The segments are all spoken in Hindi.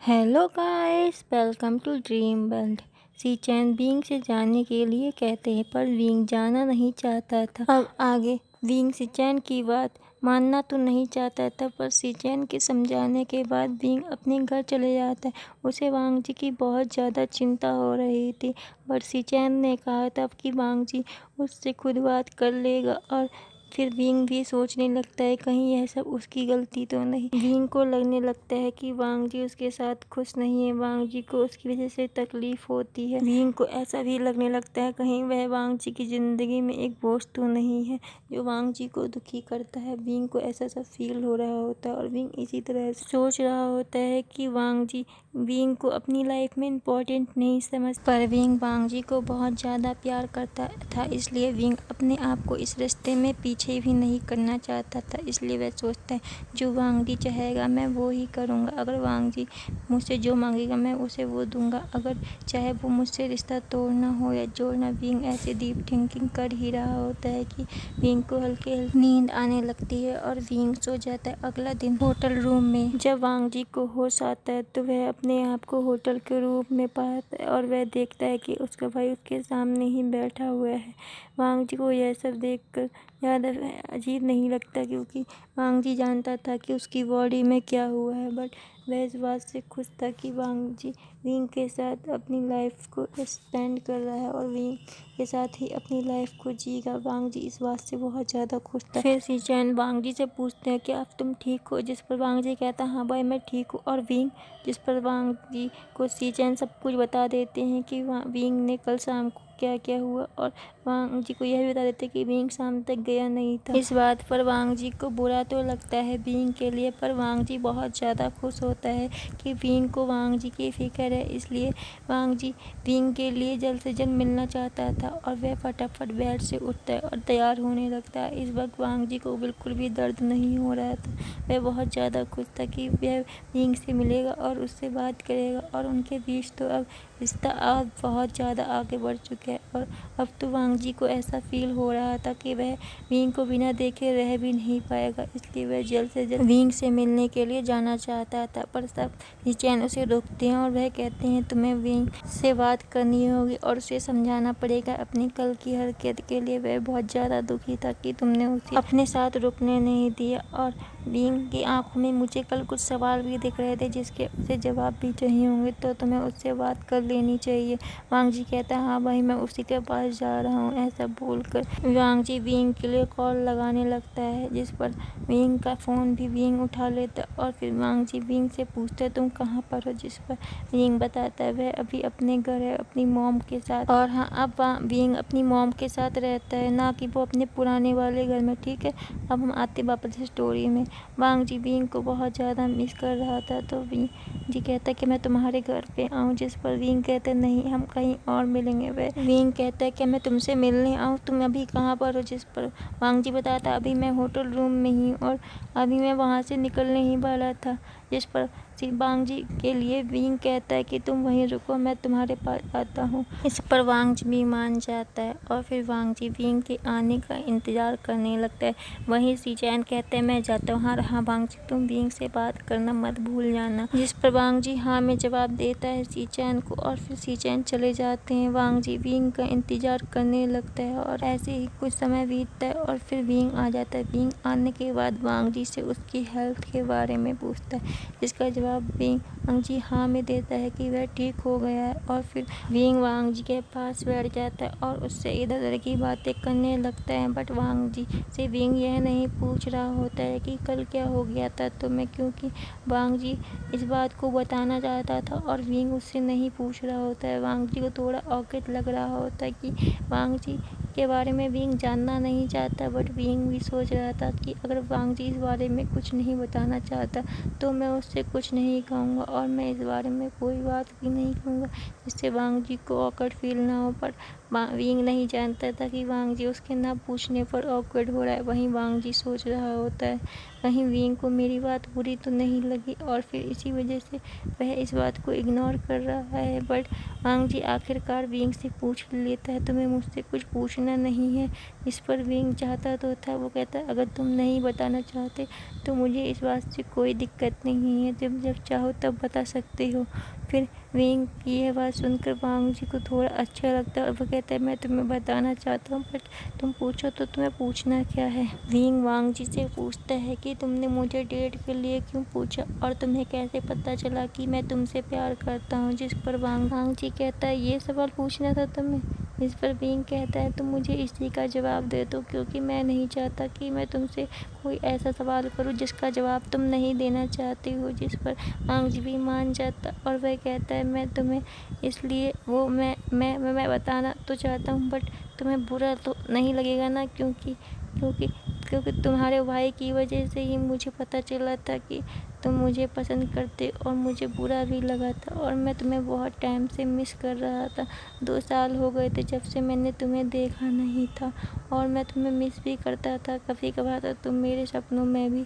Hello guys, welcome to dream world. सी-चैन विंग से जाने के लिए कहते हैं, पर विंग जाना नहीं चाहता था। अब आगे विंग सी-चैन की बात मानना तो नहीं चाहता था, पर सी-चैन के समझाने के बाद विंग अपने घर चले जाता है। उसे वांग जी की बहुत ज़्यादा चिंता हो रही थी, पर सी-चैन ने कहा था कि वांग जी उससे खुद बात कर लेगा। और फिर विंग भी सोचने लगता है कहीं यह सब उसकी गलती तो नहीं। विंग को लगने लगता है कि वांग जी उसके साथ खुश नहीं है, वांग जी को उसकी वजह से तकलीफ होती है। विंग को ऐसा भी लगने लगता है कहीं वह वांग जी की जिंदगी में एक बोझ तो नहीं है जो वांग जी को दुखी करता है। विंग को ऐसा सब फील हो रहा होता है और विंग इसी तरह सोच रहा होता है कि वांग जी विंग को अपनी लाइफ में इम्पोर्टेंट नहीं समझ, पर विंग वांग जी को बहुत ज़्यादा प्यार करता था, इसलिए विंग अपने आप को इस रिश्ते में पीछे भी नहीं करना चाहता था। इसलिए वह सोचता है जो वांग जी चाहेगा मैं वो ही करूँगा। अगर वांग जी मुझसे जो मांगेगा मैं उसे वो दूंगा, अगर चाहे वो मुझसे रिश्ता तोड़ना हो या जोड़ना। विंग ऐसे डीप थिंकिंग कर ही रहा होता है कि विंग को हल्की हल्की नींद आने लगती है और विंग सो जाता है। अगला दिन होटल रूम में जब वांग जी को होश आता है तो वह अपने आप को होटल के रूम में पाता है और वह देखता है कि उसका भाई उसके सामने ही बैठा हुआ है। वांग जी को यह सब देखकर ज़्यादा अजीब नहीं लगता, क्योंकि वांग जी जानता था कि उसकी बॉडी में क्या हुआ है, बट वह इस बात से खुश था कि वांग जी विंग के साथ अपनी लाइफ को स्पेंड कर रहा है और विंग के साथ ही अपनी लाइफ को जीगा। वांग जी इस बात से बहुत ज़्यादा खुश था। फिर सी-चैन वांग जी से पूछते हैं कि अब तुम ठीक हो, जिस पर वांग जी कहता है हाँ भाई मैं ठीक हूँ। और विंग जिस पर वांग जी को सी-चैन सब कुछ बता देते हैं कि विंग ने कल शाम को क्या क्या हुआ, और वांग जी को यह भी बता देते कि विंग शाम तक गया नहीं था। इस बात पर वांग जी को बुरा तो लगता है विंग के लिए, पर वांग जी बहुत ज़्यादा खुश होता है कि विंग को वांग जी की फिक्र है। इसलिए वांग जी विंग के लिए जल्द से जल्द मिलना चाहता था और वह फटाफट बेड से उठता है और तैयार होने लगता है। इस वक्त वांग जी को बिल्कुल भी दर्द नहीं हो रहा था, वह बहुत ज़्यादा खुश था कि वह विंग से मिलेगा और उससे बात करेगा, और उनके बीच तो अब रिश्ता अब बहुत ज़्यादा आगे बढ़ चुका है। और अब तो वांग जी को ऐसा फील हो रहा था कि वह विंग को बिना देखे रह भी नहीं पाएगा, इसलिए वह जल्द से जल्द विंग से मिलने के लिए जाना चाहता था। पर सब सी-चैन उसे रोकते हैं और वह कहते हैं तुम्हें विंग से बात करनी होगी और उसे समझाना पड़ेगा अपनी कल की हरकत के लिए। वह बहुत ज़्यादा दुखी था कि तुमने उसे अपने साथ रुकने नहीं दिया, और विंग की आंखों में मुझे कल कुछ सवाल भी दिख रहे थे जिसके उसे जवाब भी चाहिए होंगे, तो तुम्हें उससे बात कर लेनी चाहिए। वांग जी कहता है हाँ भाई मैं उसी के पास जा रहा हूँ। ऐसा बोलकर वांग जी विंग के लिए कॉल लगाने लगता है, जिस पर विंग का फ़ोन भी विंग उठा लेता है। और फिर वांग जी विंग से पूछता है तुम कहाँ पर हो, जिस पर विंग बताता है वह अभी अपने घर है अपनी मॉम के साथ। और हाँ, अब विंग अपनी मॉम के साथ रहता है, ना कि वो अपने पुराने वाले घर में। ठीक है, अब हम आते वापस स्टोरी में। वांग जी विंग को बहुत ज़्यादा मिस कर रहा था, तो विंग जी कहता है कि मैं तुम्हारे घर पे आऊँ, जिस पर विंग कहते हैं नहीं हम कहीं और मिलेंगे। वह विंग कहता है कि मैं तुमसे मिलने आऊँ, तुम अभी कहाँ पर हो, जिस पर वांग जी बताता है अभी मैं होटल रूम में ही हूँ और अभी मैं वहाँ से निकलने ही वाला था। जिस पर वांग जी के लिए विंग कहता है कि तुम वहीं रुको मैं तुम्हारे पास आता हूँ। इस पर वांग जी भी मान जाता है और फिर वांग जी विंग के आने का इंतज़ार करने लगता है। वहीं सी-चैन कहते हैं मैं जाता हूँ। हाँ वांग जी तुम विंग से बात करना मत भूल जाना, जिस पर वांग जी हाँ में जवाब देता है सी-चैन को, और फिर सी-चैन चले जाते हैं। वांग जी विंग का इंतज़ार करने लगता है और ऐसे ही कुछ समय बीतता है और फिर विंग आ जाता है। विंग आने के बाद वांग जी से उसकी हेल्थ के बारे में पूछता है, जिसका जवाब वांग जी हाँ में देता है कि वह ठीक हो गया है। और फिर विंग वांग जी के पास बैठ जाता है और उससे इधर उधर की बातें करने लगता है, बट वांग जी से विंग यह नहीं पूछ रहा होता है कि कल क्या हो गया था तुम्हें, क्योंकि वांग जी इस बात को बताना चाहता था और विंग उससे नहीं पूछ रहा होता है। वांग जी को थोड़ा ऑकवर्ड लग रहा होता है कि वांग जी के बारे में विंग जानना नहीं चाहता, बट विंग भी सोच रहा था कि अगर वांग जी इस बारे में कुछ नहीं बताना चाहता तो मैं उससे कुछ नहीं कहूँगा और मैं इस बारे में कोई बात भी नहीं कहूँगा जिससे वांग जी को ऑकवर्ड फील ना हो। पर विंग नहीं जानता था कि वांग जी उसके ना पूछने पर ऑकवर्ड हो रहा है। वहीं वांग जी सोच रहा होता है कहीं विंग को मेरी बात बुरी तो नहीं लगी और फिर इसी वजह से वह इस बात को इग्नोर कर रहा है। बट वांग जी आखिरकार विंग से पूछ लेता है, तुम्हें मुझसे कुछ पूछना नहीं है? इस पर विंग चाहता तो था, वो कहता है अगर तुम नहीं बताना चाहते तो मुझे इस बात से कोई दिक्कत नहीं है, तुम जब चाहो तब बता सकते हो। फिर विंग की यह बात सुनकर वांग जी को थोड़ा अच्छा लगता है और वो कहता है मैं तुम्हें बताना चाहता हूँ, बट तुम पूछो तो तुम्हें पूछना क्या है? विंग वांग जी से पूछता है कि तुमने मुझे डेट के लिए क्यों पूछा और तुम्हें कैसे पता चला कि मैं तुमसे प्यार करता हूँ? जिस पर वांग जी कहता है ये सवाल पूछना था तुम्हें? इस पर विंग कहता है तुम मुझे इसी का जवाब दे दो, क्योंकि मैं नहीं चाहता कि मैं तुमसे कोई ऐसा सवाल करूं जिसका जवाब तुम नहीं देना चाहती हो। जिस पर वांग जी भी मान जाता और वह कहता है मैं तुम्हें इसलिए वो मैं बताना तो चाहता हूँ, बट तुम्हें बुरा तो नहीं लगेगा ना, क्योंकि क्योंकि क्योंकि तुम्हारे भाई की वजह से ही मुझे पता चला था कि तुम मुझे पसंद करते और मुझे बुरा भी लगा था और मैं तुम्हें बहुत टाइम से मिस कर रहा था। 2 साल हो गए थे जब से मैंने तुम्हें देखा नहीं था और मैं तुम्हें मिस भी करता था। कभी कभार तो तुम मेरे सपनों में भी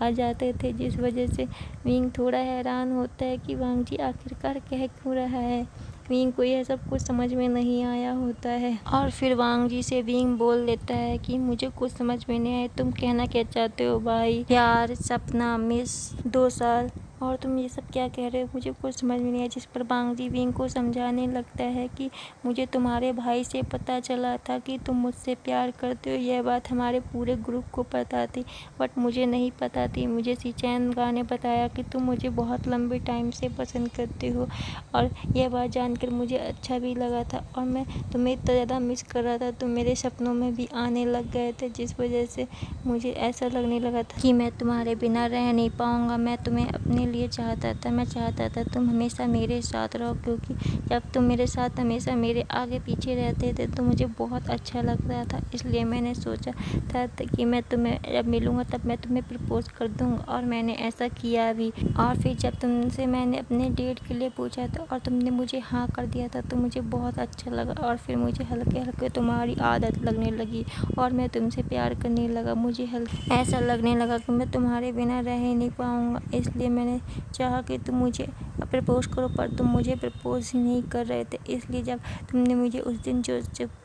आ जाते थे। जिस वजह से विंग थोड़ा हैरान होता है कि वांग जी आखिरकार कह क्यों रहा है। विंग को यह सब कुछ समझ में नहीं आया होता है और फिर वांग जी से विंग बोल देता है कि मुझे कुछ समझ में नहीं आया, तुम कहना क्या चाहते हो भाई? प्यार, सपना, मिस, 2 साल और तुम ये सब क्या कह रहे हो? मुझे कुछ समझ में नहीं आया। जिस पर वांग जी विंग को समझाने लगता है कि मुझे तुम्हारे भाई से पता चला था कि तुम मुझसे प्यार करते हो, यह बात हमारे पूरे ग्रुप को पता थी, बट मुझे नहीं पता थी। मुझे सीचैन ने बताया कि तुम मुझे बहुत लंबे टाइम से पसंद करते हो और यह बात जानकर मुझे अच्छा भी लगा था और मैं तुम्हें इतना ज़्यादा मिस कर रहा था, तुम मेरे सपनों में भी आने लग गए थे, जिस वजह से मुझे ऐसा लगने लगा था कि मैं तुम्हारे बिना रह नहीं पाऊँगा। मैं तुम्हें अपने लिए चाहता था, मैं चाहता था तुम हमेशा मेरे साथ रहो, क्योंकि जब तुम मेरे साथ हमेशा मेरे आगे पीछे रहते थे तो मुझे बहुत अच्छा लग रहा था। इसलिए मैंने सोचा था कि मैं तुम्हें जब मिलूँगा तब मैं तुम्हें प्रपोज़ कर दूँगा और मैंने ऐसा किया भी। और फिर जब तुमसे मैंने अपने डेट के लिए पूछा था और तुमने मुझे हाँ कर दिया था तो मुझे बहुत अच्छा लगा और फिर मुझे हल्के हल्के तुम्हारी आदत लगने लगी और मैं तुमसे प्यार करने लगा। मुझे ऐसा लगने लगा कि मैं तुम्हारे बिना रह ही नहीं पाऊँगा। इसलिए मैंने चाहा कि तुम मुझे प्रपोज़ करो, पर तुम मुझे प्रपोज़ ही नहीं कर रहे थे। इसलिए जब तुमने मुझे उस दिन जो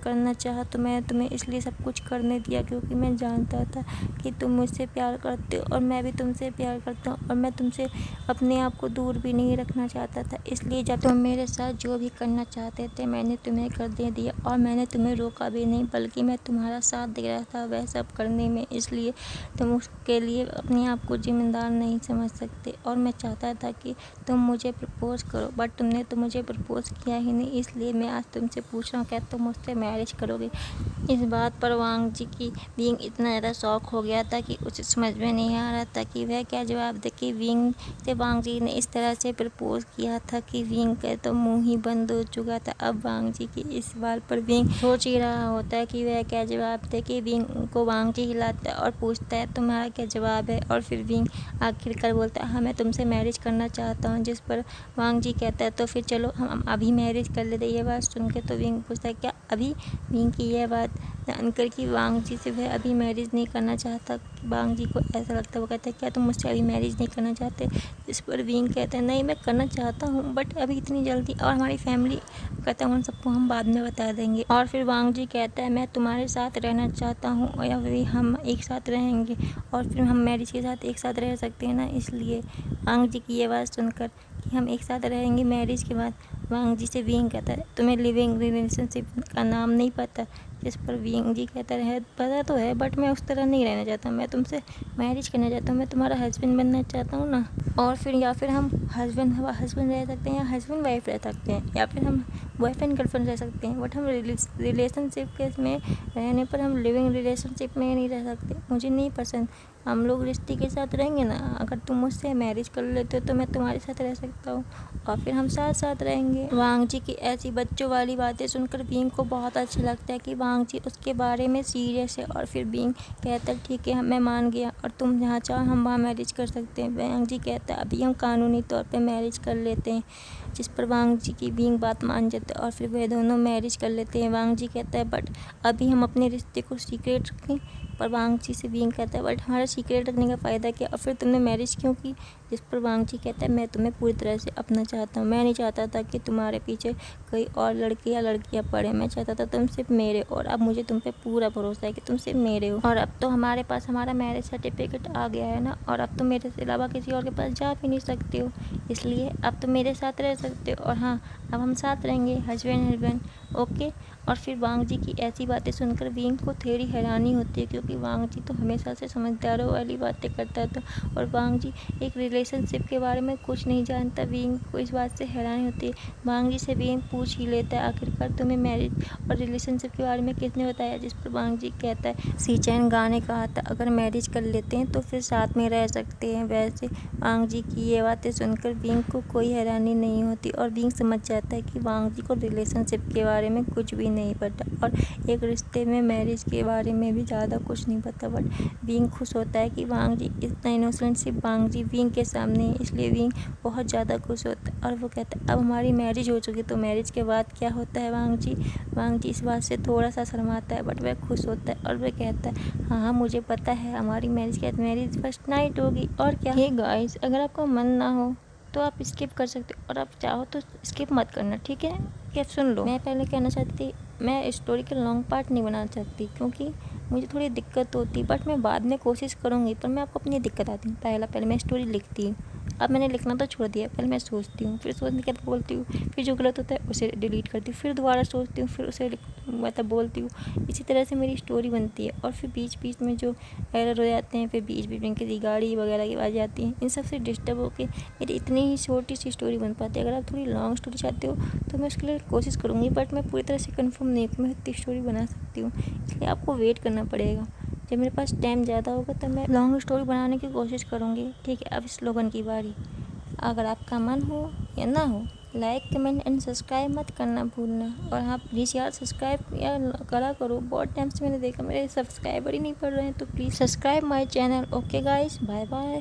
करना चाहा तो मैं तुम्हें इसलिए सब कुछ करने दिया, क्योंकि मैं जानता था कि तुम मुझसे प्यार करते हो और मैं भी तुमसे प्यार करता हूँ और मैं तुमसे अपने आप को दूर भी नहीं रखना चाहता था। इसलिए जब तुम मेरे साथ जो भी करना चाहते थे मैंने तुम्हें कर दे दिया और मैंने तुम्हें रोका भी नहीं, बल्कि मैं तुम्हारा साथ दे रहा था वह सब करने में। इसलिए तुम उसके लिए अपने आप को जिम्मेदार नहीं समझ सकते और मैं चाहता था कि तुम मुझे प्रपोज़ करो, बट तुमने तो मुझे प्रपोज़ किया ही नहीं। इसलिए मैं आज तुमसे पूछ रहा हूँ क्या तुम मुझसे मैरिज करोगे? इस बात पर वांग जी की विंग इतना ज़्यादा शॉक हो गया था कि उसे समझ में नहीं आ रहा था कि वह क्या जवाब दे। कि विंग से वांग जी ने इस तरह से प्रपोज़ किया था कि विंग का तो मुंह ही बंद हो चुका था। अब वांग जी की इस सवाल पर विंग सोच ही रहा होता है कि वह क्या जवाब दे। कि विंग को वांग जी हिलाता है और पूछता है तुम्हारा क्या जवाब है, और फिर विंग आखिरकार बोलता है हाँ मैं तुमसे मैरिज करना चाहता हूँ। जिस पर वांग जी कहता है तो फिर चलो हम अभी मैरिज कर लेते। ये बात सुन के तो विंग पूछता है क्या अभी? विंग की यह बात जानकर कि वांग जी से वह अभी मैरिज नहीं करना चाहता, वांग जी को ऐसा लगता है। वो कहता है क्या तुम मुझसे अभी मैरिज नहीं करना चाहते? इस पर विंग कहता है नहीं मैं करना चाहता हूँ, बट अभी इतनी जल्दी और हमारी फैमिली कहता है उन सबको हम बाद में बता देंगे। और फिर वांग जी कहता है मैं तुम्हारे साथ रहना चाहता हूँ और या फिर हम एक साथ रहेंगे और फिर हम मैरिज के साथ एक साथ रह सकते हैं ना। इसलिए वांग जी की ये बात सुनकर कि हम एक साथ रहेंगे मैरिज के बाद, वांग जी से विंग कहता है तुम्हें लिविंग रिलेशनशिप का नाम नहीं पता? जिस पर विंग जी कहता है पता तो है, बट मैं उस तरह नहीं रहना चाहता, मैं तुमसे मैरिज करना चाहता हूँ, मैं तुम्हारा हस्बैंड बनना चाहता हूँ ना। और फिर या फिर हम हस्बैंड रह सकते हैं या हस्बैंड वाइफ रह सकते हैं या फिर हम बॉयफ्रेंड गर्लफ्रेंड रह सकते हैं, बट हम रिलेशनशिप के में रहने पर हम लिविंग रिलेशनशिप में नहीं रह सकते। मुझे नहीं पसंद, हम लोग रिश्ते के साथ रहेंगे ना। अगर तुम मुझसे मैरिज कर लेते हो तो मैं तुम्हारे साथ रह सकता हूँ और फिर हम साथ साथ रहेंगे। वांग जी की ऐसी बच्चों वाली बातें सुनकर विंग को बहुत अच्छा लगता है कि वांग जी उसके बारे में सीरियस है। और फिर विंग कहता है ठीक है मैं मान गया और तुम जहाँ चाहो हम वहाँ मैरिज कर सकते हैं। वांग जी कहता है अभी हम कानूनी तौर पर मैरिज कर लेते हैं। जिस पर वांग जी की विंग बात मान जाते हैं और फिर वे दोनों मैरिज कर लेते हैं। वांग जी कहता है बट अभी हम अपने रिश्ते को सीक्रेट रखें। पर वांग जी से विंग कहता है बट हमारा सीक्रेट रखने का फ़ायदा क्या, और फिर तुमने मैरिज क्यों की। जिस पर वांग जी कहता है मैं तुम्हें पूरी तरह से अपना चाहता हूँ, मैं नहीं चाहता था कि तुम्हारे पीछे कोई और लड़के या लड़कियाँ पड़े, मैं चाहता था तुम सिर्फ मेरे, और अब मुझे तुम पे पूरा भरोसा है कि तुम सिर्फ मेरे हो। और अब तो हमारे पास हमारा मैरिज सर्टिफिकेट आ गया है ना, और अब तुम मेरे से अलावा किसी और के पास जा भी नहीं सकते हो, इसलिए अब तुम मेरे साथ रह सकते हो। और हाँ, अब हम साथ रहेंगे हस्बैंड ओके। और फिर वांग जी की ऐसी बातें सुनकर विंग को थोड़ी हैरानी होती है, क्योंकि वांग जी तो हमेशा से समझदारों वाली बातें करता था और वांग जी एक रिलेशनशिप के बारे में कुछ नहीं जानता। विंग को इस बात से हैरानी होती है। वांग जी से विंग पूछ ही लेता है आखिरकार तुम्हें मैरिज और रिलेशनशिप के बारे में किसने बताया। जिस पर वांग जी कहता है सीचैन गाने कहा था अगर मैरिज कर लेते हैं तो फिर साथ में रह सकते हैं। वैसे वांग जी की ये बातें सुनकर विंग को कोई हैरानी नहीं होती और विंग समझ जाता है कि वांग जी को रिलेशनशिप के बारे में कुछ भी नहीं पता और एक रिश्ते में मैरिज के बारे में भी ज़्यादा कुछ नहीं पता। बट विंग खुश होता है कि वांग जी इतना इनोसेंट सिर्फ वांग जी विंग के सामने है, इसलिए विंग बहुत ज़्यादा खुश होता है। और वो कहता है अब हमारी मैरिज हो चुकी तो मैरिज के बाद क्या होता है वांग जी इस बात से थोड़ा सा शर्माता है बट वह खुश होता है और वह कहता है हाँ मुझे पता है हमारी मैरिज के बाद मैरिज फर्स्ट नाइट होगी और क्या। हे गाइस, अगर आपको मन ना हो तो आप स्किप कर सकते हो और आप चाहो तो स्किप मत करना, ठीक है। क्या सुन लो, मैं पहले कहना चाहती मैं स्टोरी के लॉन्ग पार्ट नहीं बनाना चाहती क्योंकि मुझे थोड़ी दिक्कत होती, बट मैं बाद में कोशिश करूँगी। पर मैं आपको अपनी दिक्कत आती हूँ, पहले मैं स्टोरी लिखती हूँ, अब मैंने लिखना तो छोड़ दिया। पहले मैं सोचती हूँ, फिर सोचने के बाद बोलती हूँ, फिर जो गलत होता है उसे डिलीट करती हूँ, फिर दोबारा सोचती हूँ, फिर उसे मतलब बोलती हूँ। इसी तरह से मेरी स्टोरी बनती है और फिर बीच बीच में जो एरर हो जाते हैं, फिर बीच बीच में किसी गाड़ी वगैरह की आवाज़ आती हैं, इन सब से डिस्टर्ब होकर मेरी इतनी ही छोटी सी स्टोरी बन पाती है। अगर आप थोड़ी लॉन्ग स्टोरी चाहते हो तो मैं उसके लिए कोशिश करूँगी, बट मैं पूरी तरह से कंफर्म नहीं हूँ कि मैं इतनी स्टोरी बना सकती हूँ, इसलिए आपको वेट करना पड़ेगा। जब मेरे पास टाइम ज़्यादा होगा तब मैं लॉन्ग स्टोरी बनाने की कोशिश करूँगी, ठीक है। अब स्लोगन की बारी। अगर आपका मन हो या ना हो, लाइक कमेंट एंड सब्सक्राइब मत करना भूलना। और हाँ प्लीज़ यार सब्सक्राइब यार करा करो, बहुत टाइम से मैंने देखा मेरे सब्सक्राइबर ही नहीं पड़ रहे हैं, तो please subscribe my channel. Okay guys, bye bye.